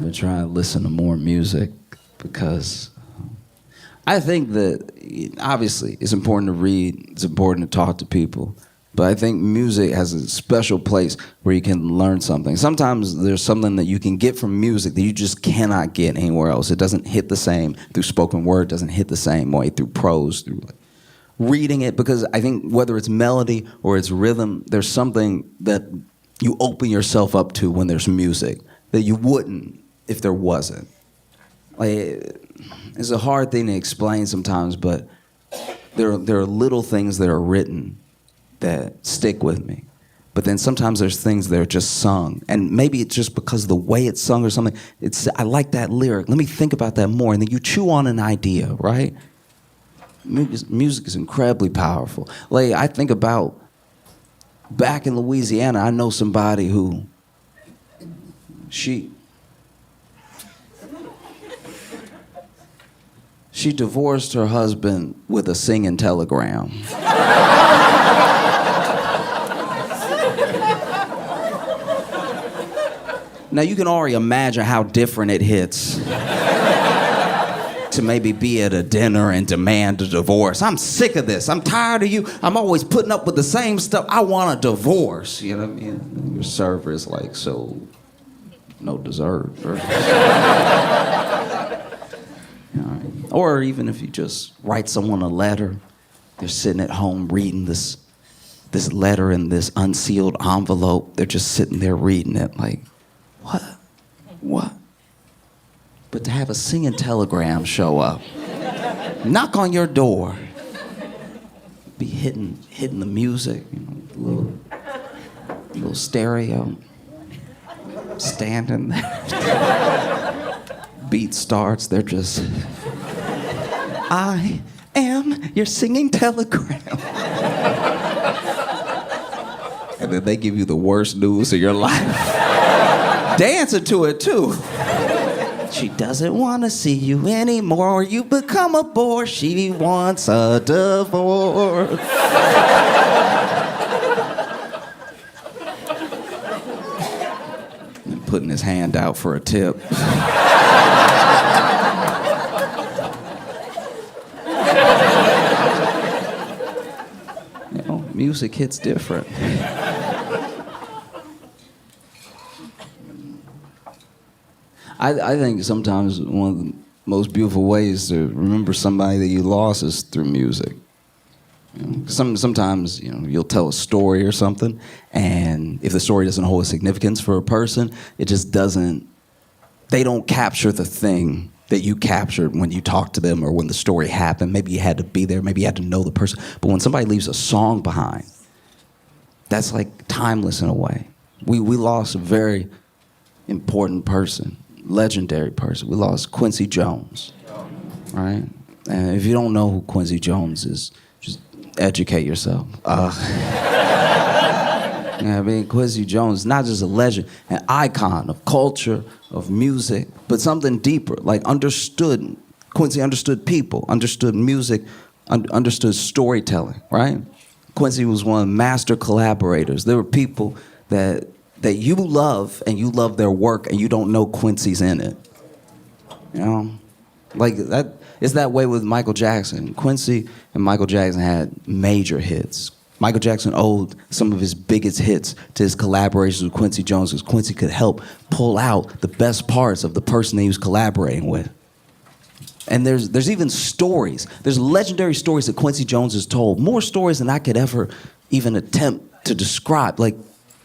been trying to listen to more music because I think that obviously it's important to read, it's important to talk to people, but I think music has a special place where you can learn something. Sometimes there's something that you can get from music that you just cannot get anywhere else. It doesn't hit the same through spoken word, doesn't hit the same way through prose, through reading it, because I think whether it's melody or it's rhythm, there's something that you open yourself up to when there's music that you wouldn't if there wasn't. Like, it's a hard thing to explain sometimes, but there are little things that are written that stick with me. But then sometimes there's things that are just sung, and maybe it's just because of the way it's sung or something. I like that lyric. Let me think about that more, and then you chew on an idea, right? Music is incredibly powerful. Like, I think about back in Louisiana, I know somebody who she divorced her husband with a singing telegram. Now you can already imagine how different it hits to maybe be at a dinner and demand a divorce. I'm sick of this. I'm tired of you. I'm always putting up with the same stuff. I want a divorce. You know what I mean? Your server is like, so no dessert. Or even if you just write someone a letter, they're sitting at home reading this letter in this unsealed envelope. They're just sitting there reading it like, what? But to have a singing telegram show up, knock on your door, be hitting the music, little stereo, standing there. Beat starts, they're just, I am your singing telegram. And then they give you the worst news of your life. Dancing to it too. She doesn't want to see you anymore. You become a bore. She wants a divorce. And putting his hand out for a tip. You know, music hits different. I think sometimes one of the most beautiful ways to remember somebody that you lost is through music. You know, sometimes you'll tell a story or something, and if the story doesn't hold a significance for a person, it just doesn't. They don't capture the thing that you captured when you talked to them or when the story happened. Maybe you had to be there, maybe you had to know the person. But when somebody leaves a song behind, that's like timeless in a way. We lost a very important person. Legendary person. We lost Quincy Jones, right? And if you don't know who Quincy Jones is, just educate yourself. I mean, Quincy Jones is not just a legend, an icon of culture, of music, but something deeper, like understood. Quincy understood people, understood music, understood storytelling, right? Quincy was one of the master collaborators. There were people that you love and you love their work and you don't know Quincy's in it. You know? Like that, it's that way with Michael Jackson. Quincy and Michael Jackson had major hits. Michael Jackson owed some of his biggest hits to his collaborations with Quincy Jones because Quincy could help pull out the best parts of the person that he was collaborating with. And there's even stories. There's legendary stories that Quincy Jones has told. More stories than I could ever even attempt to describe. Like,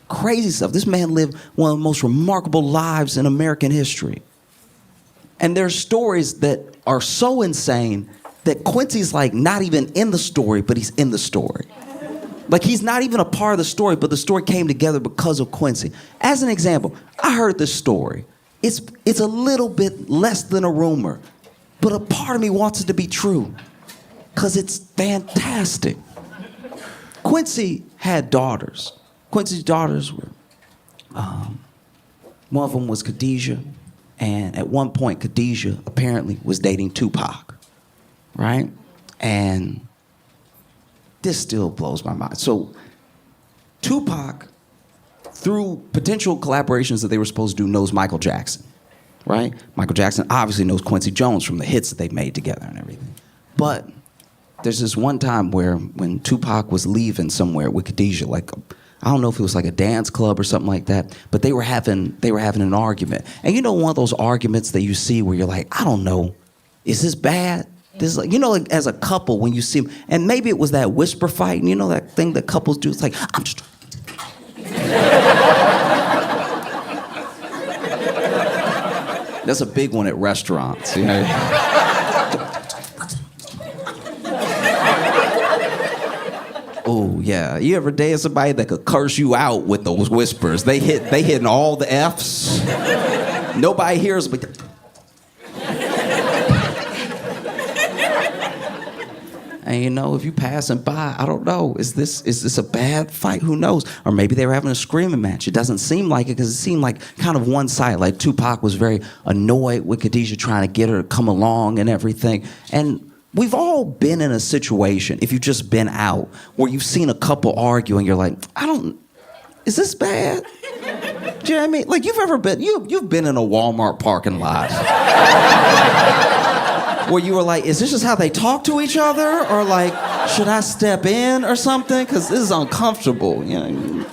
crazy stuff. This man lived one of the most remarkable lives in American history. And there's stories that are so insane that Quincy's like not even in the story, but he's in the story. Like he's not even a part of the story, but the story came together because of Quincy. As an example, I heard this story. It's a little bit less than a rumor, but a part of me wants it to be true because it's fantastic. Quincy had daughters. Quincy's daughters were, one of them was Khadijah, and at one point Khadijah apparently was dating Tupac, right? And this still blows my mind. So Tupac, through potential collaborations that they were supposed to do, knows Michael Jackson. right? Michael Jackson obviously knows Quincy Jones from the hits that they made together and everything. But there's this one time when Tupac was leaving somewhere with Khadijah, like I don't know if it was like a dance club or something like that, but they were having an argument. And you know, one of those arguments that you see where you're like, I don't know, is this bad? This is like, you know, like as a couple when you see them, and maybe it was that whisper fight, and you know that thing that couples do. It's like, I'm just. That's a big one at restaurants, you know. Oh yeah, you ever date somebody that could curse you out with those whispers? They hitting all the F's. Nobody hears, but. And you know, if you passing by, I don't know, is this a bad fight? Who knows? Or maybe they were having a screaming match. It doesn't seem like it because it seemed like kind of one-sided. Like Tupac was very annoyed with Khadijah trying to get her to come along and everything. And we've all been in a situation, if you've just been out, where you've seen a couple argue and you're like, is this bad? Do you know what I mean? Like you've been in a Walmart parking lot. Where you were like, is this just how they talk to each other? Or like, should I step in or something? Because this is uncomfortable, you know?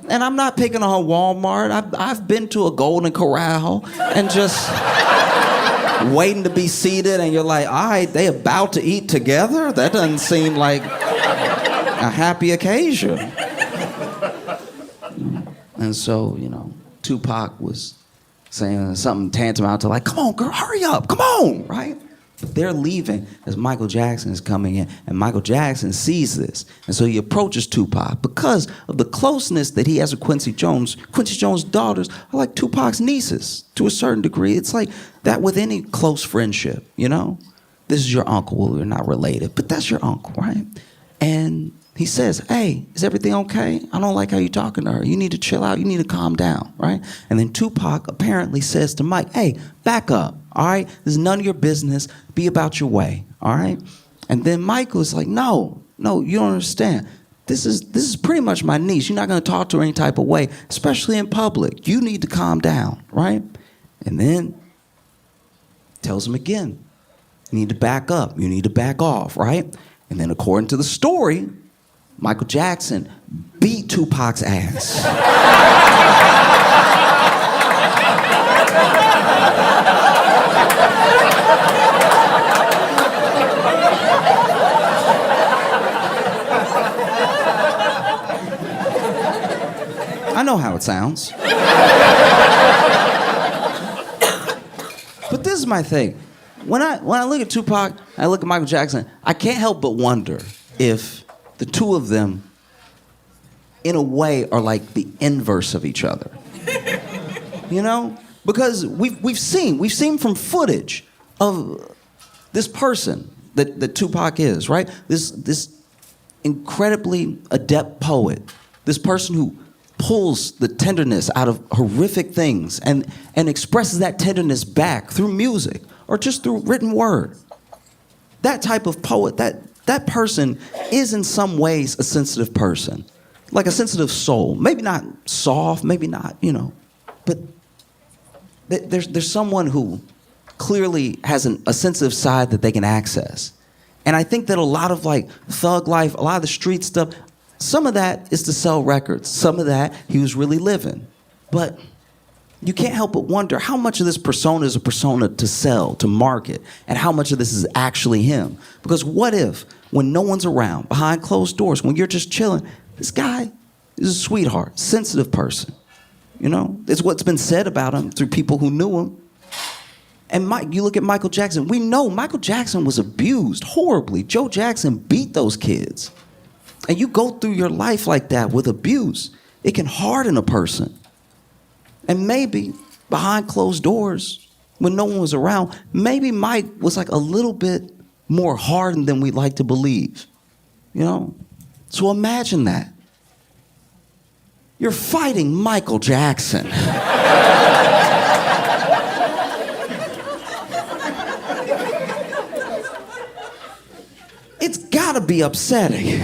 And I'm not picking on Walmart. I've been to a Golden Corral and just waiting to be seated and you're like, all right, they about to eat together? That doesn't seem like a happy occasion. And so, you know, Tupac was saying something tantamount to like, come on, girl, hurry up, come on, right? But they're leaving as Michael Jackson is coming in, and Michael Jackson sees this. And so he approaches Tupac because of the closeness that he has with Quincy Jones. Quincy Jones' daughters are like Tupac's nieces to a certain degree. It's like that with any close friendship, you know? This is your uncle. Well, we're not related, but that's your uncle, right? And he says, hey, is everything okay? I don't like how you're talking to her. You need to chill out. You need to calm down, right? And then Tupac apparently says to Mike, hey, back up, all right? This is none of your business. Be about your way, all right? And then Mike was like, no, you don't understand. This is pretty much my niece. You're not going to talk to her any type of way, especially in public. You need to calm down, right? And then tells him again, you need to back up. You need to back off, right? And then according to the story, Michael Jackson beat Tupac's ass. I know how it sounds. But this is my thing. When I look at Tupac, I look at Michael Jackson, I can't help but wonder if the two of them, in a way, are like the inverse of each other. You know? Because we've seen from footage of this person that Tupac is, right? This incredibly adept poet, this person who pulls the tenderness out of horrific things and expresses that tenderness back through music or just through written word. That type of poet, that person is in some ways a sensitive person, like a sensitive soul. Maybe not soft, maybe not, you know, but there's someone who clearly has a sensitive side that they can access. And I think that a lot of like thug life, a lot of the street stuff, some of that is to sell records. Some of that he was really living. But you can't help but wonder how much of this persona is a persona to sell, to market, and how much of this is actually him. Because what if, when no one's around, behind closed doors, when you're just chilling, this guy is a sweetheart, sensitive person. You know, it's what's been said about him through people who knew him. And you look at Michael Jackson. We know Michael Jackson was abused horribly. Joe Jackson beat those kids. And you go through your life like that with abuse, it can harden a person. And maybe behind closed doors, when no one was around, maybe Mike was like a little bit more hardened than we'd like to believe. You know? So imagine that. You're fighting Michael Jackson. It's gotta be upsetting.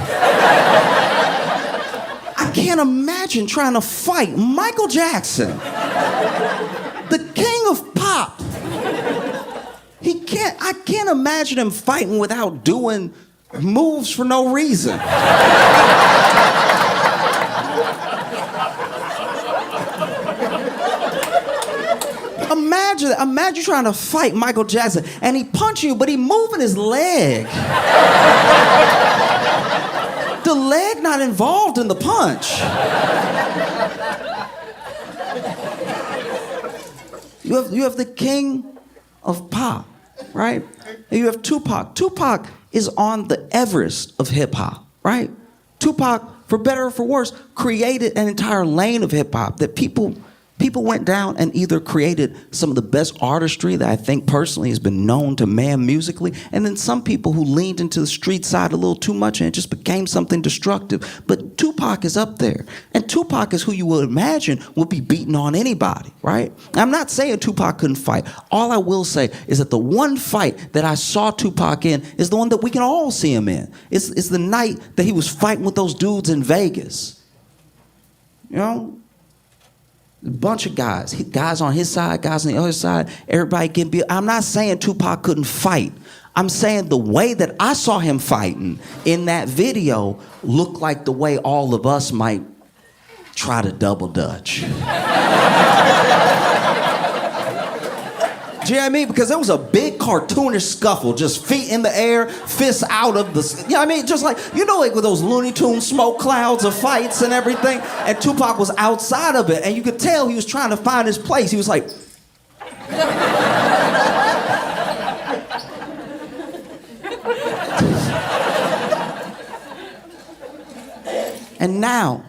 I can't imagine trying to fight Michael Jackson, the king of pop. I can't imagine him fighting without doing moves for no reason. Imagine trying to fight Michael Jackson and he punching you, but he moving his leg. The leg not involved in the punch. You have the king of pop, right? And you have Tupac. Tupac is on the Everest of hip hop, right? Tupac, for better or for worse, created an entire lane of hip hop that people went down and either created some of the best artistry that I think personally has been known to man musically, and then some people who leaned into the street side a little too much and it just became something destructive. But Tupac is up there, and Tupac is who you would imagine would be beating on anybody, right? I'm not saying Tupac couldn't fight. All I will say is that the one fight that I saw Tupac in is the one that we can all see him in. It's the night that he was fighting with those dudes in Vegas. You know? A bunch of guys on his side, guys on the other side, everybody getting beat. I'm not saying Tupac couldn't fight. I'm saying the way that I saw him fighting in that video looked like the way all of us might try to double dutch. Do you know what I mean? Because there was a big cartoonish scuffle, just feet in the air, fists out of the, you know what I mean? Just like, you know, like with those Looney Tunes smoke clouds of fights and everything, and Tupac was outside of it, and you could tell he was trying to find his place. He was like, and now,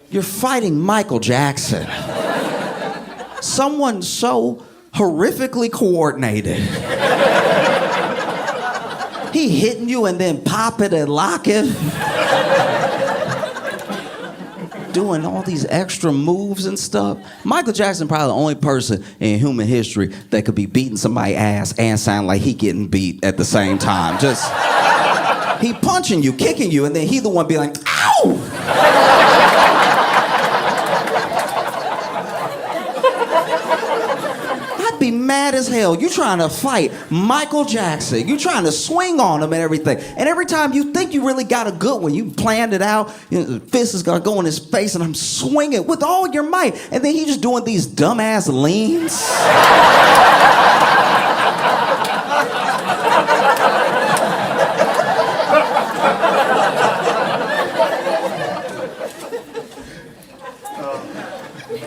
you're fighting Michael Jackson. Someone so horrifically coordinated. He hitting you and then pop it and lock it. Doing all these extra moves and stuff. Michael Jackson probably the only person in human history that could be beating somebody's ass and sound like he getting beat at the same time. Just, he punching you, kicking you, and then he the one be like, ow! Be mad as hell. You trying to fight Michael Jackson. You trying to swing on him and everything. And every time you think you really got a good one, you planned it out, you know, the fist is gonna go in his face and I'm swinging with all your might. And then he just doing these dumbass leans.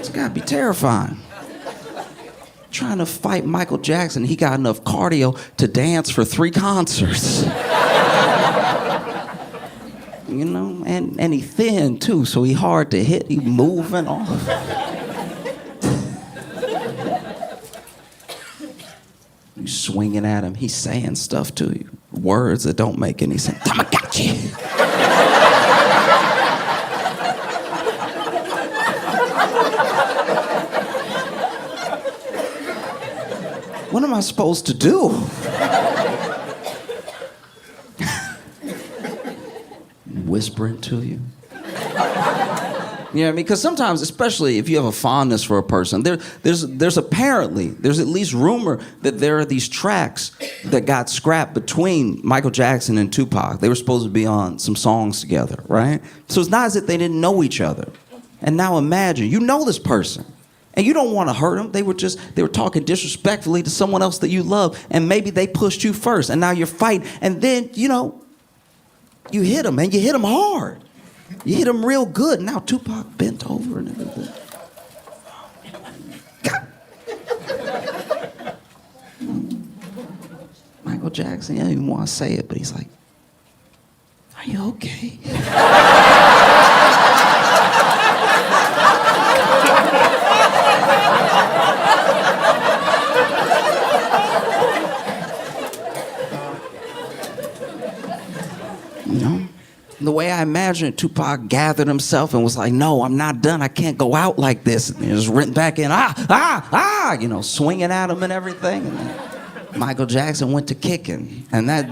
It's gotta be terrifying. Trying to fight Michael Jackson, he got enough cardio to dance for 3 concerts. You know, and he thin too, so he hard to hit, he moving off. You swinging at him, he's saying stuff to you, words that don't make any sense. Tamagotchi. What am I supposed to do? Whispering to you. You know what I mean? Because sometimes, especially if you have a fondness for a person, there's at least rumor that there are these tracks that got scrapped between Michael Jackson and Tupac. They were supposed to be on some songs together, right? So it's not as if they didn't know each other. And now imagine, you know this person. And you don't want to hurt them. They were talking disrespectfully to someone else that you love, and maybe they pushed you first, and now you're fighting, and then, you know, you hit them, and you hit them hard. You hit them real good. Now Tupac bent over and everything. Michael Jackson, I don't even want to say it, but he's like, are you okay? You know, the way I imagine it, Tupac gathered himself and was like, no, I'm not done. I can't go out like this. And he was written back in, you know, swinging at him and everything. And then Michael Jackson went to kicking. And that,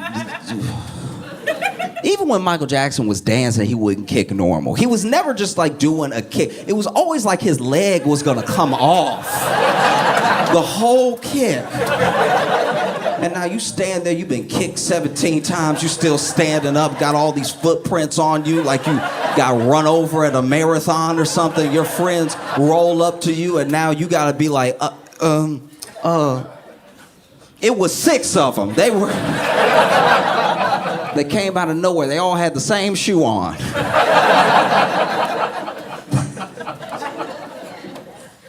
even when Michael Jackson was dancing, he wouldn't kick normal. He was never just like doing a kick. It was always like his leg was gonna come off. The whole kick. And now you stand there, you've been kicked 17 times, you still standing up, got all these footprints on you like you got run over at a marathon or something. Your friends roll up to you and now you gotta be like, It was 6 of them. They came out of nowhere. They all had the same shoe on.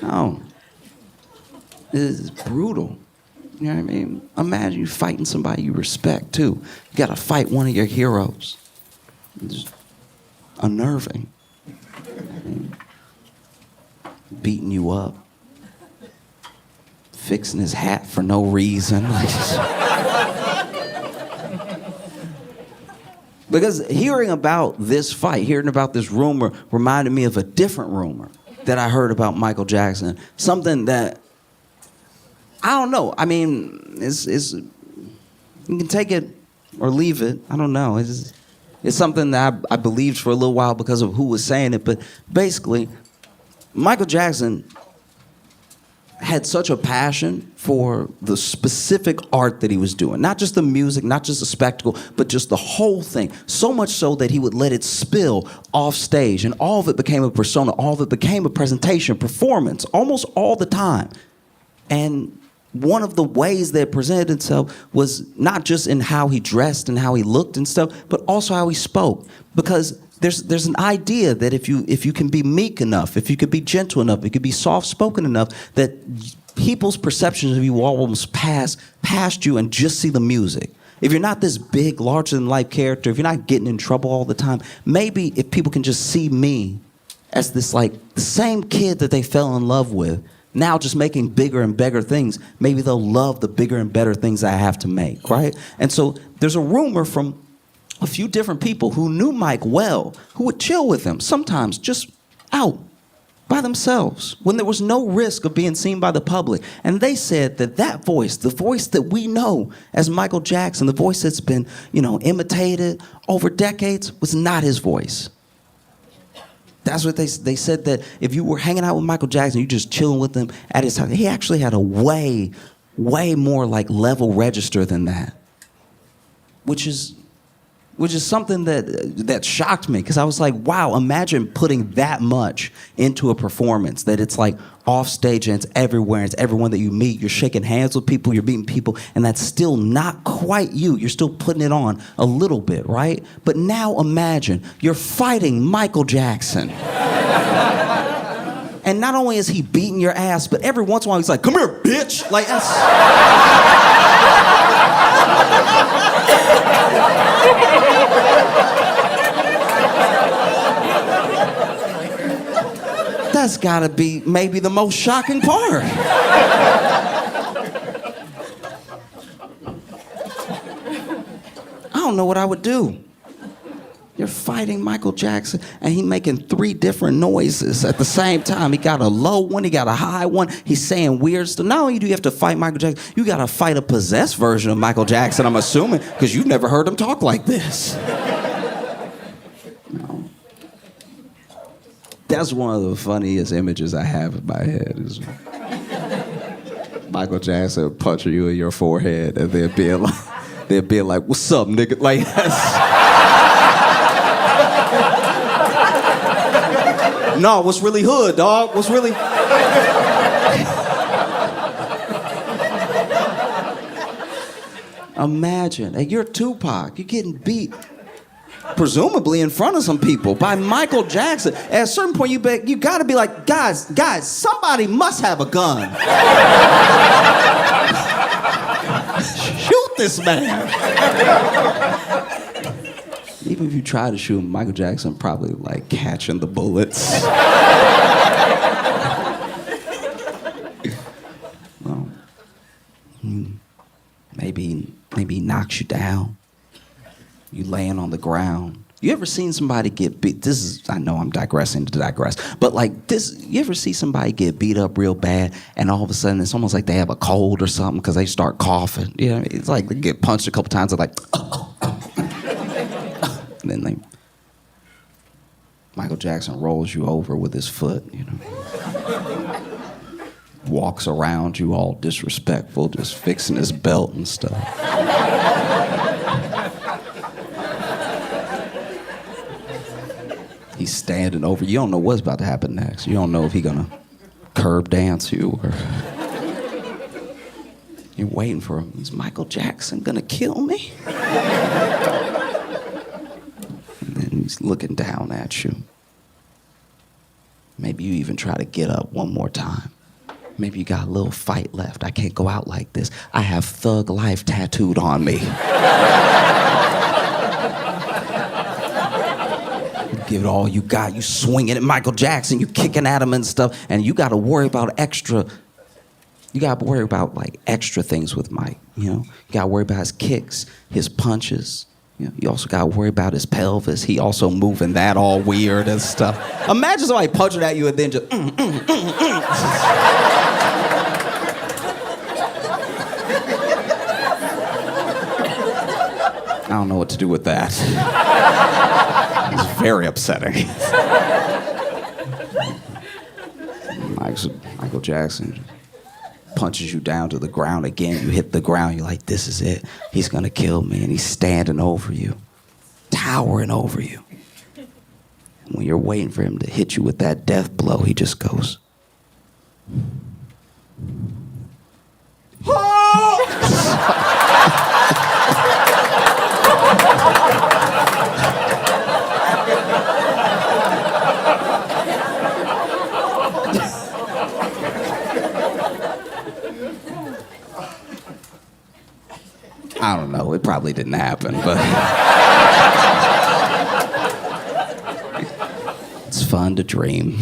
Oh. This is brutal. You know what I mean? Imagine you fighting somebody you respect, too. You gotta fight one of your heroes. It's unnerving. Beating you up. Fixing his hat for no reason. Because hearing about this fight, hearing about this rumor reminded me of a different rumor that I heard about Michael Jackson. Something that, I don't know. I mean, it's you can take it or leave it. I don't know. It's something that I believed for a little while because of who was saying it. But basically, Michael Jackson had such a passion for the specific art that he was doing. Not just the music, not just the spectacle, but just the whole thing. So much so that he would let it spill off stage, and all of it became a persona, all of it became a presentation, performance, almost all the time. And one of the ways that it presented itself was not just in how he dressed and how he looked and stuff, but also how he spoke. Because there's an idea that if you can be meek enough, if you could be gentle enough, if you could be soft-spoken enough, that people's perceptions of you will almost pass past you and just see the music. If you're not this big, larger-than-life character, if you're not getting in trouble all the time, maybe if people can just see me as this, like, the same kid that they fell in love with, now just making bigger and better things, maybe they'll love the bigger and better things I have to make, right? And so there's a rumor from a few different people who knew Mike well, who would chill with him, sometimes just out by themselves when there was no risk of being seen by the public. And they said that that voice, the voice that we know as Michael Jackson, the voice that's been, imitated over decades, was not his voice. That's what they said, that if you were hanging out with Michael Jackson, you just chilling with him at his time, he actually had a way more like level register than that, which is something that shocked me, because I was like, wow, imagine putting that much into a performance, that it's like off stage and it's everywhere, and it's everyone that you meet, you're shaking hands with people, you're meeting people, and that's still not quite you. You're still putting it on a little bit, right? But now imagine you're fighting Michael Jackson. And not only is he beating your ass, but every once in a while he's like, come here, bitch. Like, that's gotta be maybe the most shocking part. I don't know what I would do. You're fighting Michael Jackson, and he's making 3 different noises at the same time. He got a low one, he got a high one. He's saying weird stuff. Not only do you have to fight Michael Jackson, you got to fight a possessed version of Michael Jackson, I'm assuming, because you've never heard him talk like this. No. That's one of the funniest images I have in my head, is Michael Jackson punching you in your forehead, and they'd be like, what's up, nigga? Like, that's... No, what's really hood, dog? What's really... Imagine, hey, you're Tupac. You're getting beat, presumably in front of some people, by Michael Jackson. At a certain point, you got to be like, guys, somebody must have a gun. Shoot this man. Even if you try to shoot him, Michael Jackson probably like catching the bullets. Well, maybe he knocks you down. You laying on the ground. You ever seen somebody get beat? I know I'm digressing to digress, but like this, you ever see somebody get beat up real bad, and all of a sudden it's almost like they have a cold or something because they start coughing. You know, it's like they get punched a couple times, they're like, and then Michael Jackson rolls you over with his foot, walks around you all disrespectful, just fixing his belt and stuff. He's standing over you. You don't know what's about to happen next. You don't know if he's gonna curb dance you or... You're waiting for him. Is Michael Jackson gonna kill me? And then he's looking down at you. Maybe you even try to get up one more time. Maybe you got a little fight left. I can't go out like this. I have Thug Life tattooed on me. Give it all you got. You swinging at Michael Jackson. You kicking at him and stuff. And you got to worry about extra. You got to worry about like extra things with Mike. You know, you got to worry about his kicks, his punches. You know, you also got to worry about his pelvis. He also moving that all weird and stuff. Imagine somebody punching at you and then just. I don't know what to do with that. It's very upsetting. Michael Jackson punches you down to the ground again. You hit the ground. You're like, this is it. He's going to kill me. And he's standing over you, towering over you. And when you're waiting for him to hit you with that death blow, he just goes. I don't know. It probably didn't happen, but it's fun to dream.